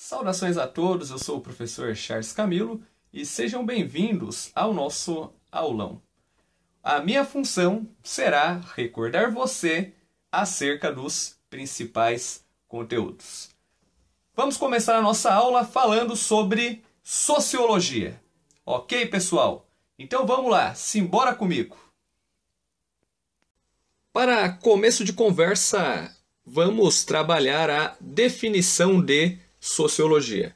Saudações a todos, eu sou o professor Charles Camilo e sejam bem-vindos ao nosso aulão. A minha função será recordar você acerca dos principais conteúdos. Vamos começar a nossa aula falando sobre sociologia. Ok, pessoal? Então vamos lá, simbora comigo. Para começo de conversa, vamos trabalhar a definição de sociologia.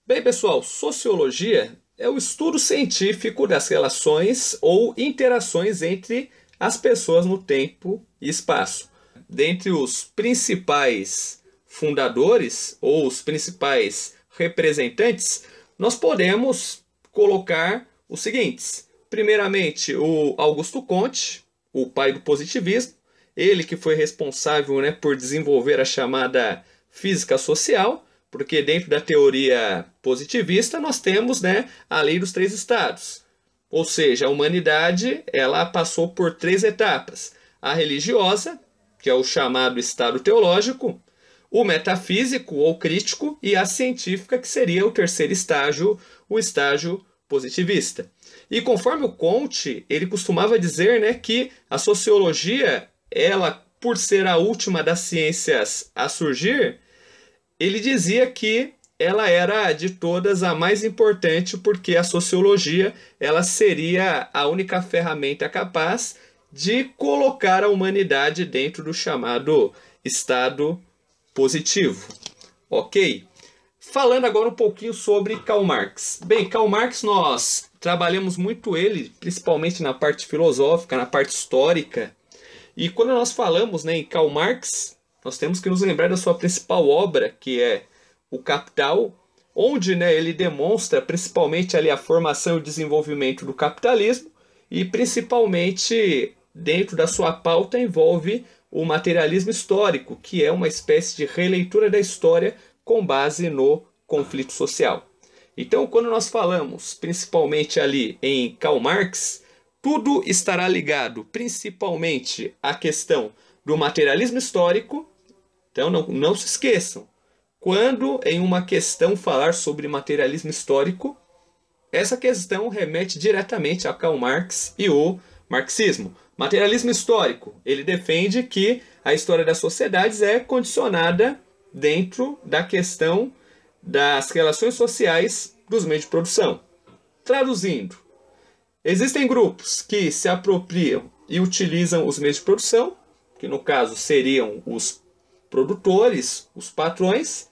Bem, pessoal, sociologia é o estudo científico das relações ou interações entre as pessoas no tempo e espaço. Dentre os principais fundadores ou os principais representantes, nós podemos colocar os seguintes. Primeiramente, o Augusto Comte, o pai do positivismo, ele que foi responsável, por desenvolver a chamada física social, porque dentro da teoria positivista nós temos a lei dos três estados. Ou seja, a humanidade ela passou por três etapas. A religiosa, que é o chamado estado teológico, o metafísico ou crítico e a científica, que seria o terceiro estágio, o estágio positivista. E conforme o Comte, ele costumava dizer que a sociologia, ela, por ser a última das ciências a surgir, ele dizia que ela era de todas a mais importante porque a sociologia ela seria a única ferramenta capaz de colocar a humanidade dentro do chamado estado positivo. Ok? Falando agora um pouquinho sobre Karl Marx. Bem, Karl Marx nós trabalhamos muito ele, principalmente na parte filosófica, na parte histórica. E quando nós falamos em Karl Marx, nós temos que nos lembrar da sua principal obra, que é O Capital, onde ele demonstra principalmente ali a formação e o desenvolvimento do capitalismo e principalmente dentro da sua pauta envolve o materialismo histórico, que é uma espécie de releitura da história com base no conflito social. Então, quando nós falamos principalmente ali em Karl Marx, tudo estará ligado principalmente à questão do materialismo histórico. Então não se esqueçam, quando em uma questão falar sobre materialismo histórico, essa questão remete diretamente a Karl Marx e o marxismo. Materialismo histórico, ele defende que a história das sociedades é condicionada dentro da questão das relações sociais dos meios de produção. Traduzindo, existem grupos que se apropriam e utilizam os meios de produção, que no caso seriam os produtores, os patrões,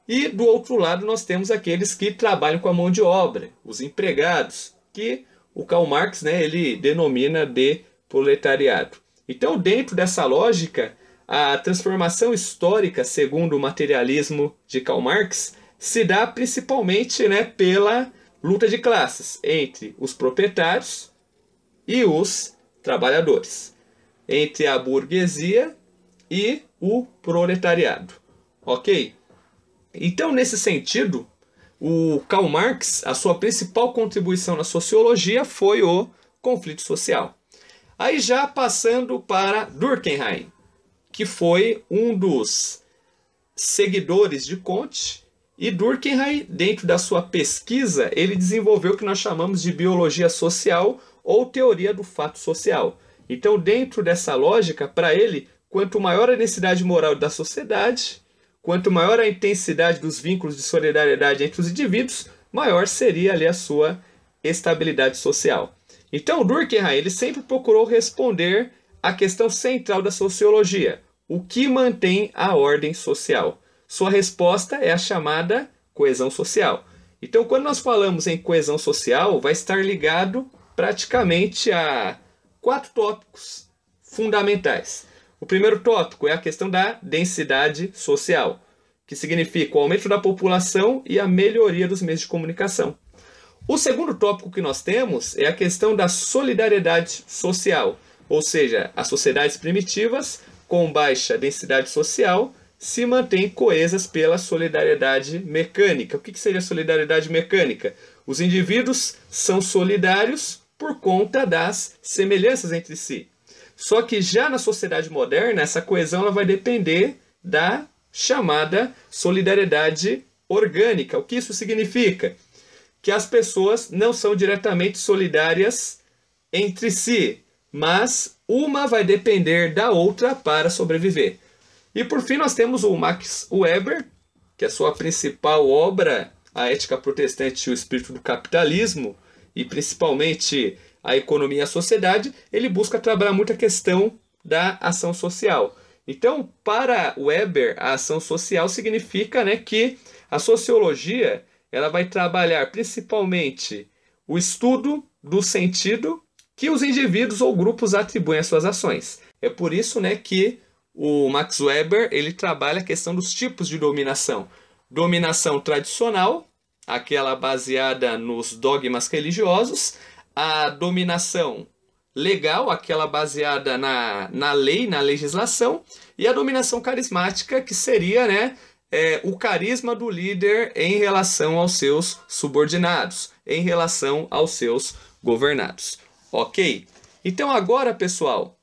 e do outro lado nós temos aqueles que trabalham com a mão de obra, os empregados, que o Karl Marx ele denomina de proletariado. Então, dentro dessa lógica, a transformação histórica, segundo o materialismo de Karl Marx, se dá principalmente pela luta de classes entre os proprietários e os trabalhadores, entre a burguesia e o proletariado. Ok? Então, nesse sentido, o Karl Marx, a sua principal contribuição na sociologia foi o conflito social. Aí já passando para Durkheim, que foi um dos seguidores de Comte, e Durkheim, dentro da sua pesquisa, ele desenvolveu o que nós chamamos de biologia social ou teoria do fato social. Então, dentro dessa lógica, para ele, quanto maior a densidade moral da sociedade, quanto maior a intensidade dos vínculos de solidariedade entre os indivíduos, maior seria ali a sua estabilidade social. Então, Durkheim ele sempre procurou responder à questão central da sociologia: o que mantém a ordem social? Sua resposta é a chamada coesão social. Então, quando nós falamos em coesão social, vai estar ligado praticamente a 4 tópicos fundamentais. O primeiro tópico é a questão da densidade social, que significa o aumento da população e a melhoria dos meios de comunicação. O segundo tópico que nós temos é a questão da solidariedade social, ou seja, as sociedades primitivas com baixa densidade social se mantêm coesas pela solidariedade mecânica. O que seria solidariedade mecânica? Os indivíduos são solidários por conta das semelhanças entre si. Só que já na sociedade moderna, essa coesão ela vai depender da chamada solidariedade orgânica. O que isso significa? Que as pessoas não são diretamente solidárias entre si, mas uma vai depender da outra para sobreviver. E por fim nós temos o Max Weber, que é a sua principal obra, A Ética Protestante e o Espírito do Capitalismo, e principalmente a economia e a sociedade. Ele busca trabalhar muito a questão da ação social. Então, para Weber, a ação social significa, né, que a sociologia ela vai trabalhar principalmente o estudo do sentido que os indivíduos ou grupos atribuem às suas ações. É por isso, né, que o Max Weber ele trabalha a questão dos tipos de dominação. Dominação tradicional, aquela baseada nos dogmas religiosos, a dominação legal, aquela baseada na lei, na legislação, e a dominação carismática, que seria, né, o carisma do líder em relação aos seus subordinados, em relação aos seus governados. Ok? Então agora, pessoal,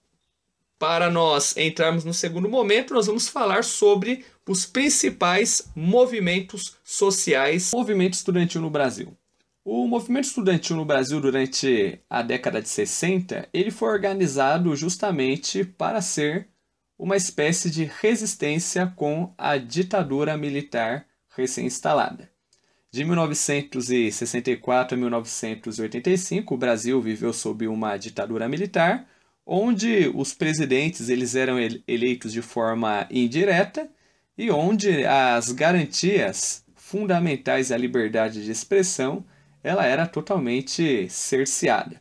para nós entrarmos no segundo momento, nós vamos falar sobre os principais movimentos sociais. Movimento estudantil no Brasil. O movimento estudantil no Brasil durante a década de 60, ele foi organizado justamente para ser uma espécie de resistência com a ditadura militar recém-instalada. De 1964 a 1985, o Brasil viveu sob uma ditadura militar, onde os presidentes eles eram eleitos de forma indireta e onde as garantias fundamentais à liberdade de expressão ela era totalmente cerceada.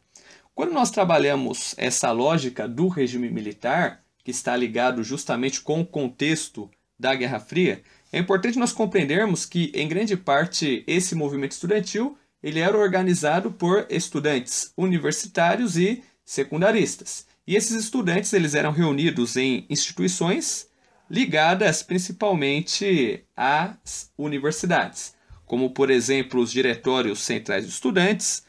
Quando nós trabalhamos essa lógica do regime militar, que está ligado justamente com o contexto da Guerra Fria, é importante nós compreendermos que, em grande parte, esse movimento estudantil ele era organizado por estudantes universitários e secundaristas. E esses estudantes eles eram reunidos em instituições ligadas principalmente às universidades, como, por exemplo, os diretórios centrais de estudantes,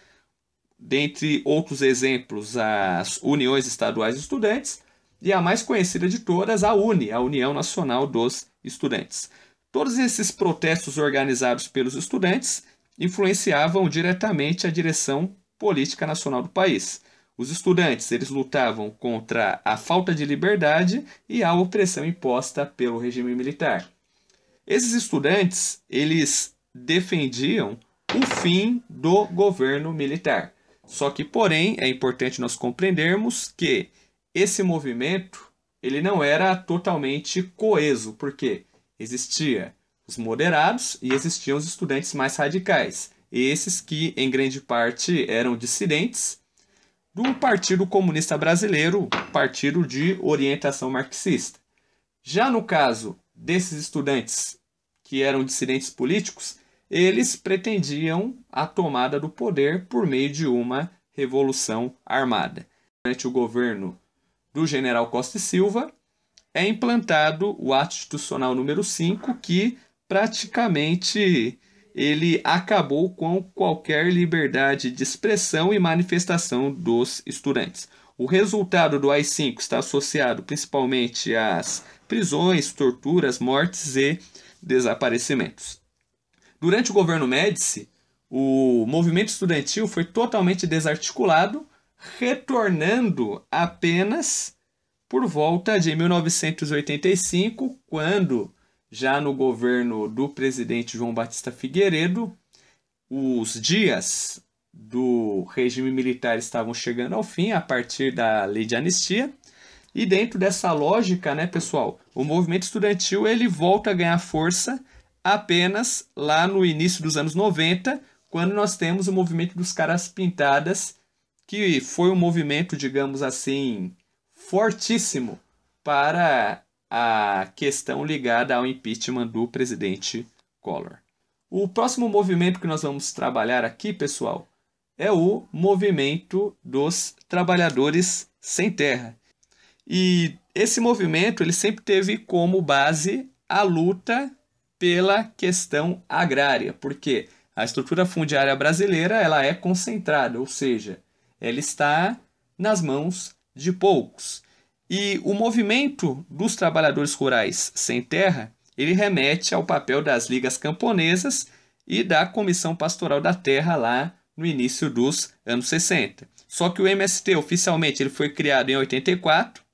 dentre outros exemplos, as uniões estaduais de estudantes, e a mais conhecida de todas, a UNE, a União Nacional dos Estudantes. Todos esses protestos organizados pelos estudantes influenciavam diretamente a direção política nacional do país. Os estudantes eles lutavam contra a falta de liberdade e a opressão imposta pelo regime militar. Esses estudantes eles defendiam o fim do governo militar. Só que, porém, é importante nós compreendermos que esse movimento ele não era totalmente coeso, porque existia os moderados e existiam os estudantes mais radicais, esses que, em grande parte, eram dissidentes do Partido Comunista Brasileiro, partido de orientação marxista. Já no caso desses estudantes que eram dissidentes políticos, eles pretendiam a tomada do poder por meio de uma revolução armada. Durante o governo do general Costa e Silva, é implantado o Ato Institucional número 5, que praticamente ele acabou com qualquer liberdade de expressão e manifestação dos estudantes. O resultado do AI-5 está associado principalmente às prisões, torturas, mortes e desaparecimentos. Durante o governo Médici, o movimento estudantil foi totalmente desarticulado, retornando apenas por volta de 1985, quando, já no governo do presidente João Batista Figueiredo, os dias do regime militar estavam chegando ao fim a partir da lei de anistia. E dentro dessa lógica, né, pessoal, o movimento estudantil ele volta a ganhar força apenas lá no início dos anos 90, quando nós temos o movimento dos caras pintadas, que foi um movimento, digamos assim, fortíssimo para a questão ligada ao impeachment do presidente Collor. O próximo movimento que nós vamos trabalhar aqui, pessoal, é o movimento dos trabalhadores sem terra. E esse movimento ele sempre teve como base a luta pela questão agrária, porque a estrutura fundiária brasileira ela é concentrada, ou seja, ela está nas mãos de poucos. E o movimento dos trabalhadores rurais sem terra, ele remete ao papel das ligas camponesas e da Comissão Pastoral da Terra lá no início dos anos 60. Só que o MST oficialmente ele foi criado em 84,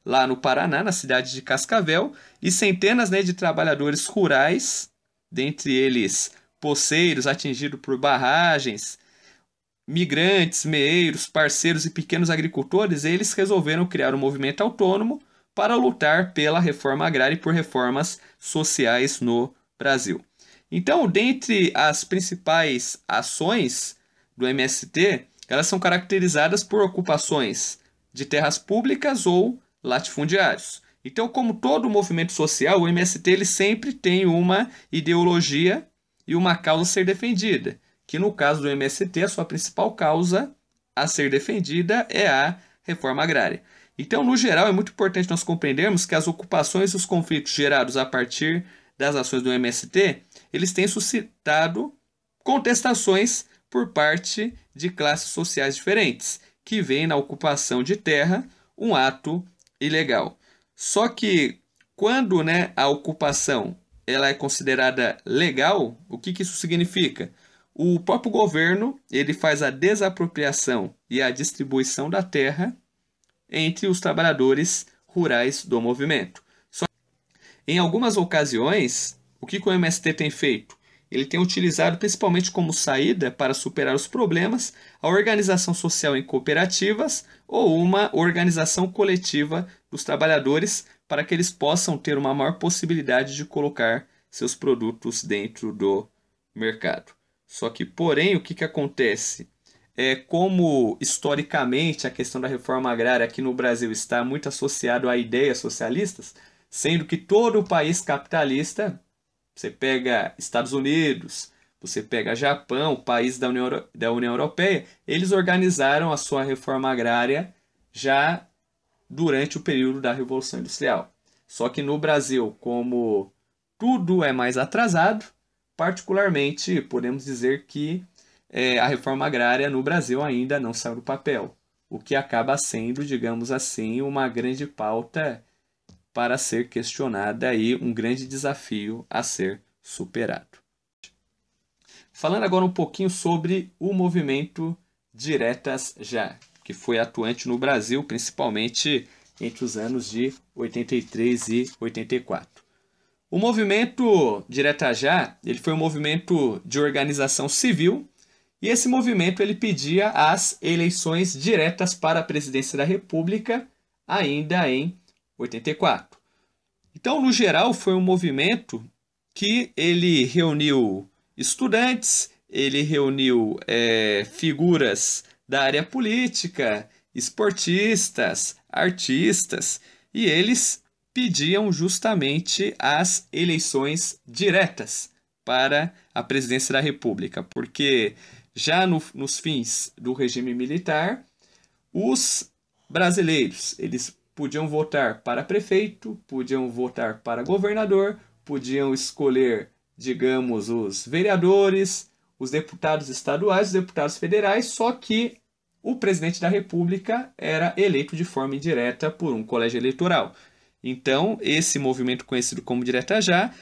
lá no Paraná, na cidade de Cascavel, e centenas, né, de trabalhadores rurais, dentre eles poceiros atingidos por barragens, migrantes, meeiros, parceiros e pequenos agricultores, eles resolveram criar um movimento autônomo para lutar pela reforma agrária e por reformas sociais no Brasil. Então, dentre as principais ações do MST, elas são caracterizadas por ocupações de terras públicas ou latifundiários. Então, como todo movimento social, o MST ele sempre tem uma ideologia e uma causa a ser defendida, que no caso do MST, a sua principal causa a ser defendida é a reforma agrária. Então, no geral, é muito importante nós compreendermos que as ocupações e os conflitos gerados a partir das ações do MST, eles têm suscitado contestações por parte de classes sociais diferentes, que veem na ocupação de terra um ato ilegal. Só que quando, né, a ocupação ela é considerada legal, o que isso significa? O próprio governo ele faz a desapropriação e a distribuição da terra entre os trabalhadores rurais do movimento. Em algumas ocasiões, o que o MST tem feito? Ele tem utilizado principalmente como saída para superar os problemas a organização social em cooperativas ou uma organização coletiva dos trabalhadores para que eles possam ter uma maior possibilidade de colocar seus produtos dentro do mercado. Só que, porém, o que acontece? Como historicamente a questão da reforma agrária aqui no Brasil está muito associado a ideias socialistas, sendo que todo o país capitalista, você pega Estados Unidos, você pega Japão, país da União Europeia, eles organizaram a sua reforma agrária já durante o período da Revolução Industrial. Só que no Brasil, como tudo é mais atrasado, particularmente podemos dizer que a reforma agrária no Brasil ainda não saiu do papel, o que acaba sendo, digamos assim, uma grande pauta para ser questionada e um grande desafio a ser superado. Falando agora um pouquinho sobre o movimento Diretas Já, que foi atuante no Brasil, principalmente entre os anos de 83 e 84. O movimento Diretas Já, ele foi um movimento de organização civil, e esse movimento ele pedia as eleições diretas para a presidência da República ainda em 84. Então, no geral, foi um movimento que ele reuniu estudantes, ele reuniu figuras da área política, esportistas, artistas, e eles pediam justamente as eleições diretas para a presidência da República, porque já nos fins do regime militar, os brasileiros eles podiam votar para prefeito, podiam votar para governador, podiam escolher, digamos, os vereadores, os deputados estaduais, os deputados federais, só que o presidente da República era eleito de forma indireta por um colégio eleitoral. Então, esse movimento conhecido como Diretas Já,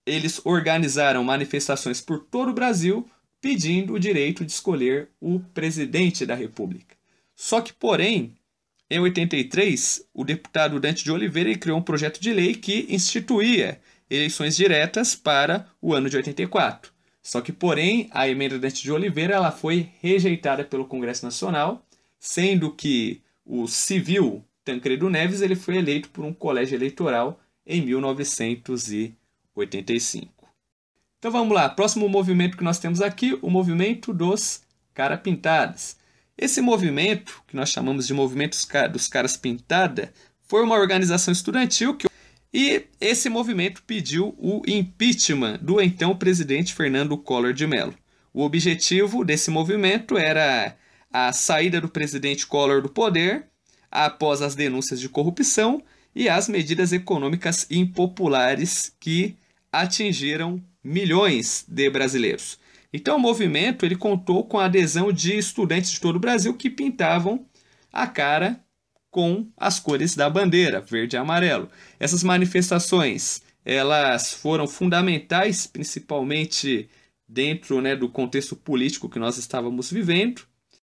eles organizaram manifestações por todo o Brasil pedindo o direito de escolher o presidente da República. Só que, porém, em 83, o deputado Dante de Oliveira criou um projeto de lei que instituía eleições diretas para o ano de 84. Só que, porém, a emenda Dante de Oliveira ela foi rejeitada pelo Congresso Nacional, sendo que o civil Tancredo Neves ele foi eleito por um colégio eleitoral em 1985. Então vamos lá, próximo movimento que nós temos aqui, o movimento dos Caras Pintadas. Esse movimento, que nós chamamos de movimento dos Caras Pintada, foi uma organização estudantil e esse movimento pediu o impeachment do então presidente Fernando Collor de Mello. O objetivo desse movimento era a saída do presidente Collor do poder após as denúncias de corrupção e as medidas econômicas impopulares que atingiram milhões de brasileiros. Então o movimento ele contou com a adesão de estudantes de todo o Brasil que pintavam a cara com as cores da bandeira, verde e amarelo. Essas manifestações elas foram fundamentais, principalmente dentro, né, do contexto político que nós estávamos vivendo.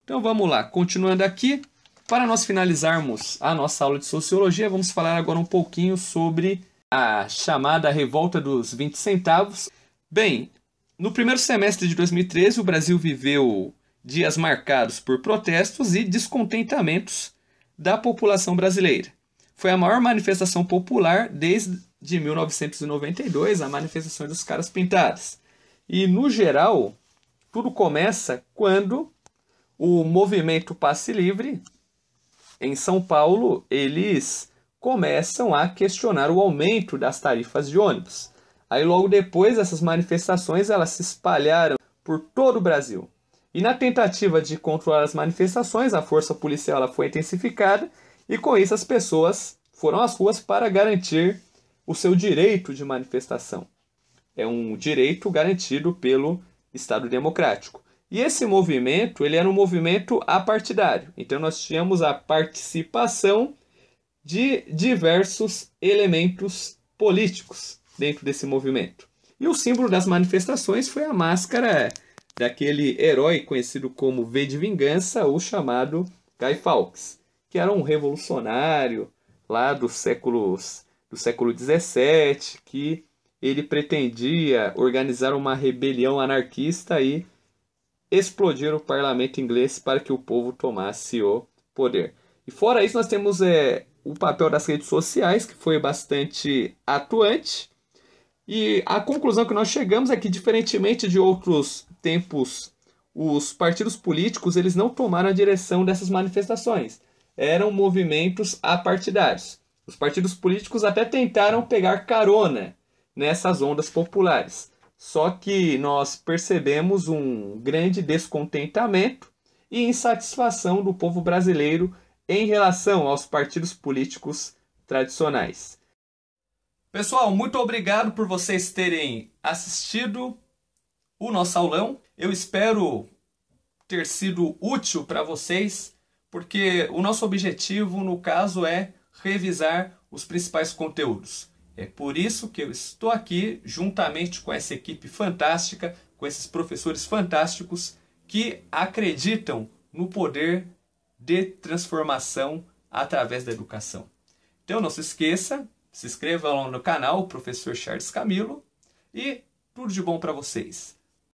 Então vamos lá, continuando aqui. Para nós finalizarmos a nossa aula de Sociologia, vamos falar agora um pouquinho sobre a chamada Revolta dos 20 centavos. Bem, no primeiro semestre de 2013, o Brasil viveu dias marcados por protestos e descontentamentos da população brasileira. Foi a maior manifestação popular desde 1992, a manifestação dos caras pintados. E, no geral, tudo começa quando o movimento Passe Livre, em São Paulo, eles começam a questionar o aumento das tarifas de ônibus. Aí logo depois, essas manifestações elas se espalharam por todo o Brasil. E na tentativa de controlar as manifestações, a força policial ela foi intensificada e com isso as pessoas foram às ruas para garantir o seu direito de manifestação. É um direito garantido pelo Estado Democrático. E esse movimento, ele era um movimento apartidário. Então nós tínhamos a participação de diversos elementos políticos dentro desse movimento. E o símbolo das manifestações foi a máscara daquele herói conhecido como V de Vingança, o chamado Guy Fawkes, que era um revolucionário lá do século XVII, que ele pretendia organizar uma rebelião anarquista e explodir o parlamento inglês para que o povo tomasse o poder. E fora isso, nós temos o papel das redes sociais, que foi bastante atuante. E a conclusão que nós chegamos é que, diferentemente de outros tempos, os partidos políticos eles não tomaram a direção dessas manifestações. Eram movimentos apartidários. Os partidos políticos até tentaram pegar carona nessas ondas populares. Só que nós percebemos um grande descontentamento e insatisfação do povo brasileiro em relação aos partidos políticos tradicionais. Pessoal, muito obrigado por vocês terem assistido o nosso aulão. Eu espero ter sido útil para vocês, porque o nosso objetivo, no caso, é revisar os principais conteúdos. É por isso que eu estou aqui, juntamente com essa equipe fantástica, com esses professores fantásticos que acreditam no poder de transformação através da educação. Então não se esqueça, se inscreva lá no canal, Professor Charles Camilo, e tudo de bom para vocês.